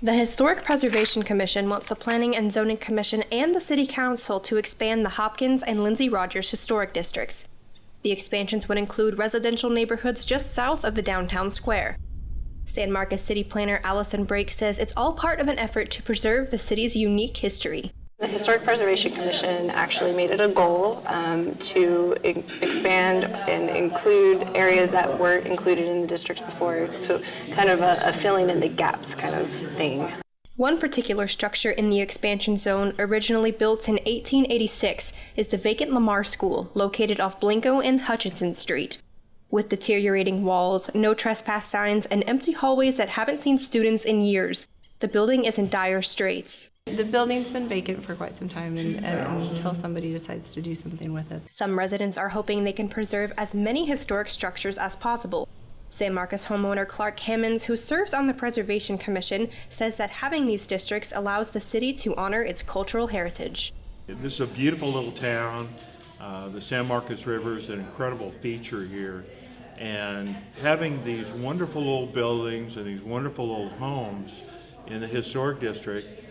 The Historic Preservation Commission wants the Planning and Zoning Commission and the City Council to expand the Hopkins and Lindsay Rogers historic districts. The expansions would include residential neighborhoods just south of the downtown square. San Marcos City Planner Allison Brake says it's all part of an effort to preserve the city's unique history. The Historic Preservation Commission actually made it a goal to expand and include areas that weren't included in the districts before, so kind of a filling in the gaps kind of thing. One particular structure in the expansion zone, originally built in 1886, is the vacant Lamar School, located off Blanco and Hutchinson Street. With deteriorating walls, no trespass signs, and empty hallways that haven't seen students in years, the building is in dire straits. The building's been vacant for quite some time until somebody decides to do something with it. Some residents are hoping they can preserve as many historic structures as possible. San Marcos homeowner Clark Hammonds, who serves on the Preservation Commission, says that having these districts allows the city to honor its cultural heritage. This is a beautiful little town. The San Marcos River is an incredible feature here. And having these wonderful old buildings and these wonderful old homes in the historic district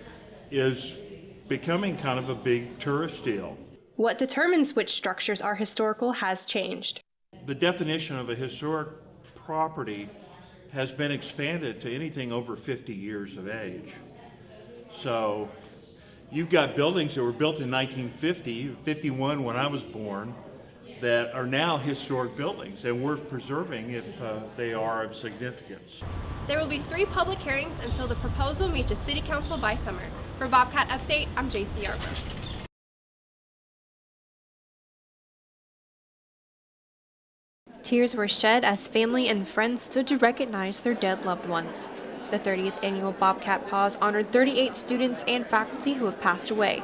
is becoming kind of a big tourist deal. What determines which structures are historical has changed. The definition of a historic property has been expanded to anything over 50 years of age. So you've got buildings that were built in 1950, 51 when I was born, that are now historic buildings and worth preserving if they are of significance. There will be 3 public hearings until the proposal reaches City Council by summer. For Bobcat Update, I'm Jacey Yarbrough. Tears were shed as family and friends stood to recognize their dead loved ones. The 30th annual Bobcat Pause honored 38 students and faculty who have passed away.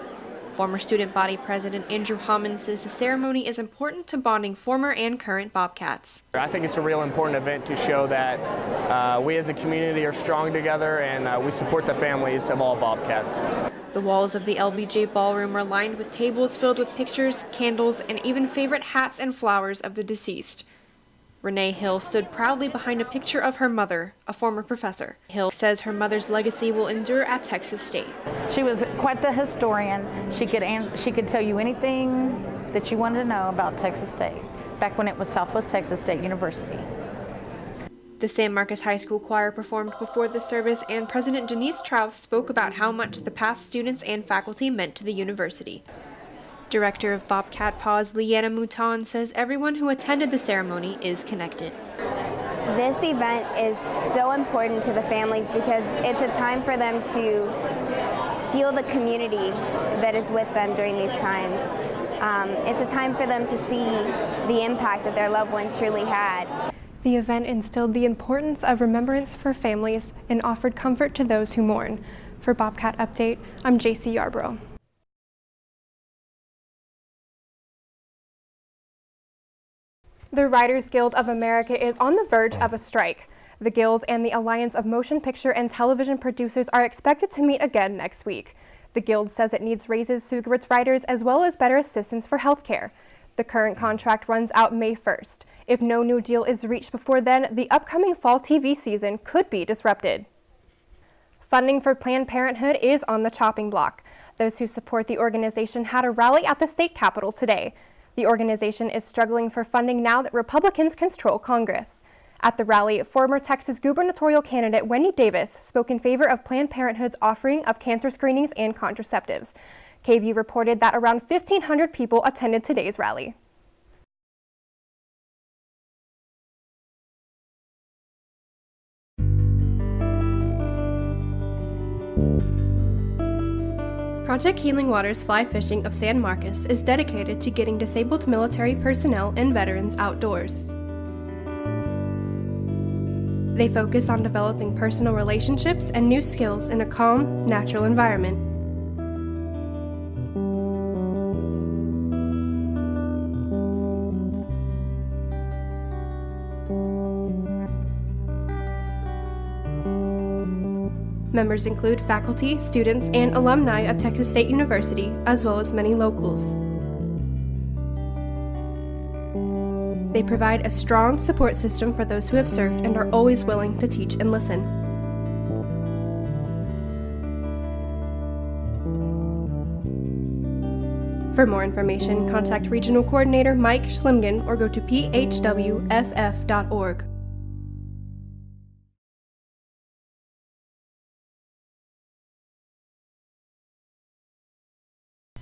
Former student body president Andrew Hammond says the ceremony is important to bonding former and current Bobcats. I think it's a real important event to show that we as a community are strong together and we support the families of all Bobcats. The walls of the LBJ ballroom are lined with tables filled with pictures, candles, and even favorite hats and flowers of the deceased. Renee Hill stood proudly behind a picture of her mother, a former professor. Hill says her mother's legacy will endure at Texas State. She was quite the historian. She could tell you anything that you wanted to know about Texas State, back when it was Southwest Texas State University. The San Marcos High School Choir performed before the service, and President Denise Trouth spoke about how much the past students and faculty meant to the university. Director of Bobcat Pause, Leanna Mouton, says everyone who attended the ceremony is connected. This event is so important to the families because it's a time for them to feel the community that is with them during these times. It's a time for them to see the impact that their loved one truly had. The event instilled the importance of remembrance for families and offered comfort to those who mourn. For Bobcat Update, I'm Jacey Yarbrough. The Writers Guild of America is on the verge of a strike. The Guild and the Alliance of Motion Picture and Television Producers are expected to meet again next week. The Guild says it needs raises to its writers as well as better assistance for health care. The current contract runs out May 1st. If no new deal is reached before then, the upcoming fall TV season could be disrupted. Funding for Planned Parenthood is on the chopping block. Those who support the organization had a rally at the state capitol today. The organization is struggling for funding now that Republicans control Congress. At the rally, former Texas gubernatorial candidate Wendy Davis spoke in favor of Planned Parenthood's offering of cancer screenings and contraceptives. KVUE reported that around 1,500 people attended today's rally. Project Healing Waters Fly Fishing of San Marcos is dedicated to getting disabled military personnel and veterans outdoors. They focus on developing personal relationships and new skills in a calm, natural environment. Members include faculty, students, and alumni of Texas State University, as well as many locals. They provide a strong support system for those who have served and are always willing to teach and listen. For more information, contact Regional Coordinator Mike Schlimgen or go to phwff.org.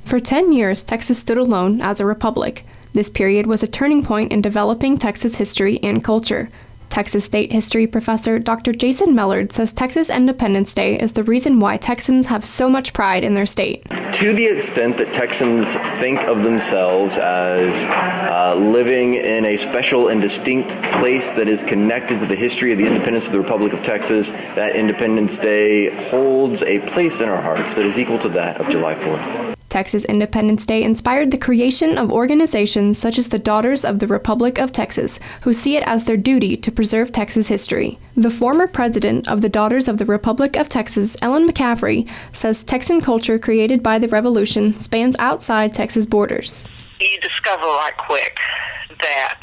For 10 years, Texas stood alone as a republic. This period was a turning point in developing Texas history and culture. Texas State History Professor Dr. Jason Mellard says Texas Independence Day is the reason why Texans have so much pride in their state. To the extent that Texans think of themselves as living in a special and distinct place that is connected to the history of the independence of the Republic of Texas, that Independence Day holds a place in our hearts that is equal to that of July 4th. Texas Independence Day inspired the creation of organizations such as the Daughters of the Republic of Texas, who see it as their duty to preserve Texas history. The former president of the Daughters of the Republic of Texas, Ellen McCaffrey, says Texan culture created by the Revolution spans outside Texas borders. You discover right quick that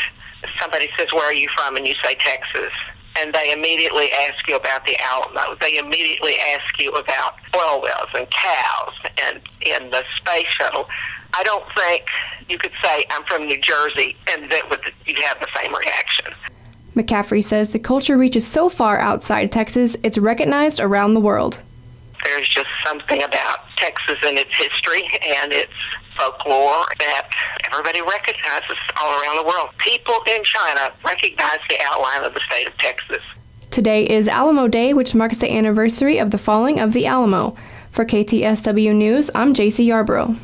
somebody says, "Where are you from?" and you say Texas. And they immediately ask you about the Alamo. They immediately ask you about oil wells and cows and in the space shuttle. I don't think you could say, "I'm from New Jersey," and that you'd have the same reaction. McCaffrey says the culture reaches so far outside Texas, it's recognized around the world. There's just something about Texas and its history and its folklore that everybody recognizes all around the world. People in China recognize the outline of the state of Texas. Today is Alamo Day, which marks the anniversary of the falling of the Alamo. For KTSW News, I'm Jacey Yarbrough.